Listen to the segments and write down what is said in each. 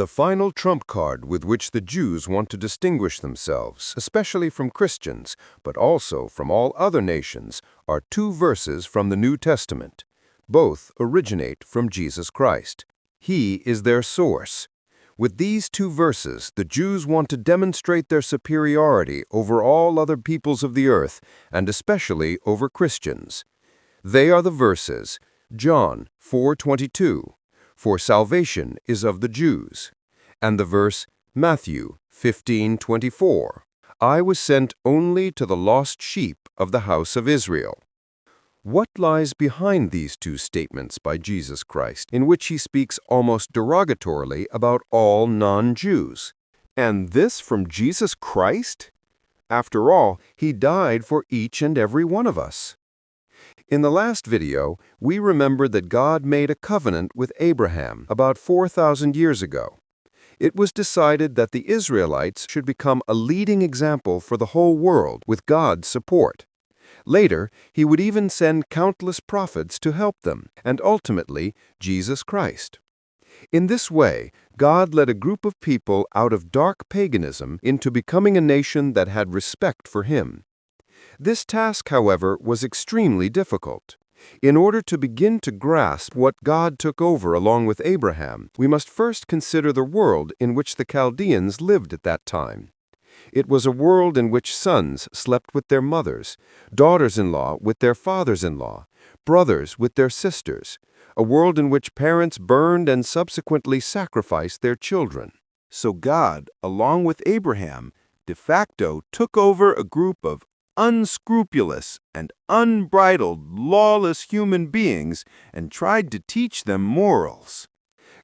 The final trump card with which the Jews want to distinguish themselves, especially from Christians, but also from all other nations, are two verses from the New Testament. Both originate from Jesus Christ. He is their source. With these two verses, the Jews want to demonstrate their superiority over all other peoples of the earth, and especially over Christians. They are the verses, John 4:22, "For salvation is of the Jews," and the verse, Matthew 15:24, "I was sent only to the lost sheep of the house of Israel." What lies behind these two statements by Jesus Christ, in which he speaks almost derogatorily about all non-Jews? And this from Jesus Christ? After all, he died for each and every one of us. In the last video, we remembered that God made a covenant with Abraham about 4,000 years ago. It was decided that the Israelites should become a leading example for the whole world with God's support. Later, he would even send countless prophets to help them, and ultimately, Jesus Christ. In this way, God led a group of people out of dark paganism into becoming a nation that had respect for him. This task, however, was extremely difficult. In order to begin to grasp what God took over along with Abraham, we must first consider the world in which the Chaldeans lived at that time. It was a world in which sons slept with their mothers, daughters-in-law with their fathers-in-law, brothers with their sisters, a world in which parents burned and subsequently sacrificed their children. So God, along with Abraham, de facto took over a group of unscrupulous and unbridled, lawless human beings and tried to teach them morals.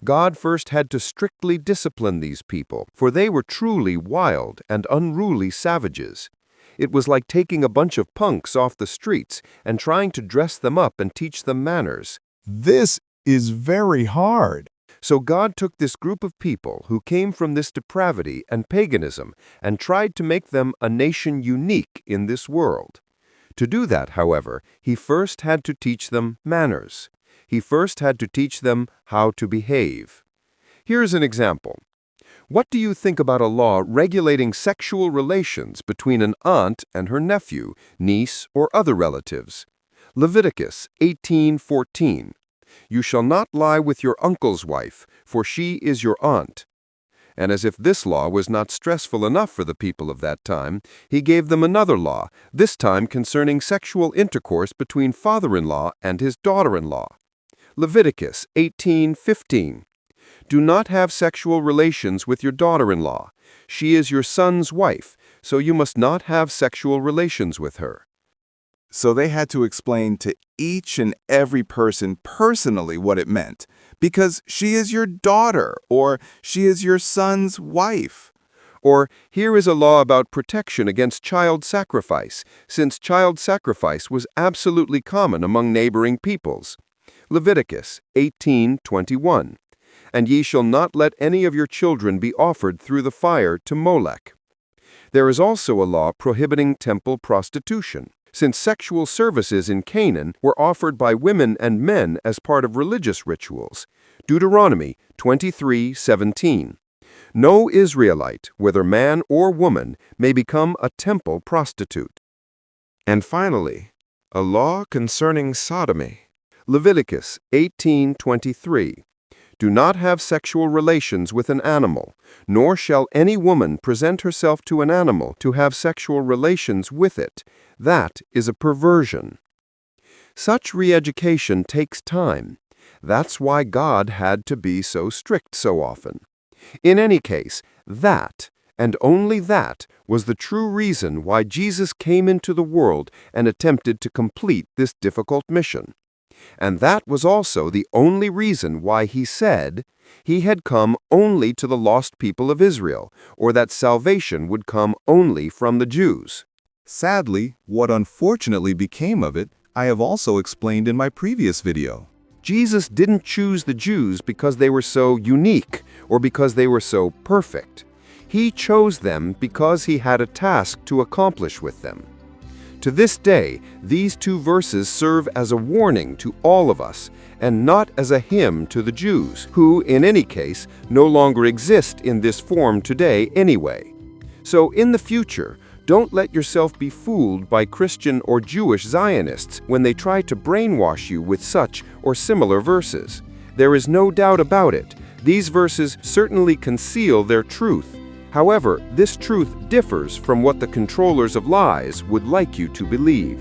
God first had to strictly discipline these people, for they were truly wild and unruly savages. It was like taking a bunch of punks off the streets and trying to dress them up and teach them manners. This is very hard. So God took this group of people who came from this depravity and paganism and tried to make them a nation unique in this world. To do that, however, he first had to teach them manners. He first had to teach them how to behave. Here's an example. What do you think about a law regulating sexual relations between an aunt and her nephew, niece, or other relatives? Leviticus 18:14. "You shall not lie with your uncle's wife, for she is your aunt." And as if this law was not stressful enough for the people of that time, he gave them another law, this time concerning sexual intercourse between father-in-law and his daughter-in-law. Leviticus 18:15. "Do not have sexual relations with your daughter-in-law. She is your son's wife, so you must not have sexual relations with her." So they had to explain to each and every person personally what it meant, because she is your daughter, or she is your son's wife. Or, here is a law about protection against child sacrifice, since child sacrifice was absolutely common among neighboring peoples. Leviticus 18:21. "And ye shall not let any of your children be offered through the fire to Molech." There is also a law prohibiting temple prostitution, since sexual services in Canaan were offered by women and men as part of religious rituals. Deuteronomy 23:17. "No Israelite, whether man or woman, may become a temple prostitute." And finally, a law concerning sodomy. Leviticus 18:23. "Do not have sexual relations with an animal, nor shall any woman present herself to an animal to have sexual relations with it. That is a perversion." Such re-education takes time. That's why God had to be so strict so often. In any case, that, and only that, was the true reason why Jesus came into the world and attempted to complete this difficult mission. And that was also the only reason why he said he had come only to the lost people of Israel, or that salvation would come only from the Jews. Sadly, what unfortunately became of it, I have also explained in my previous video. Jesus didn't choose the Jews because they were so unique or because they were so perfect. He chose them because he had a task to accomplish with them. To this day, these two verses serve as a warning to all of us, and not as a hymn to the Jews, who, in any case, no longer exist in this form today anyway. So, in the future, don't let yourself be fooled by Christian or Jewish Zionists when they try to brainwash you with such or similar verses. There is no doubt about it. These verses certainly conceal their truth. However, this truth differs from what the controllers of lies would like you to believe.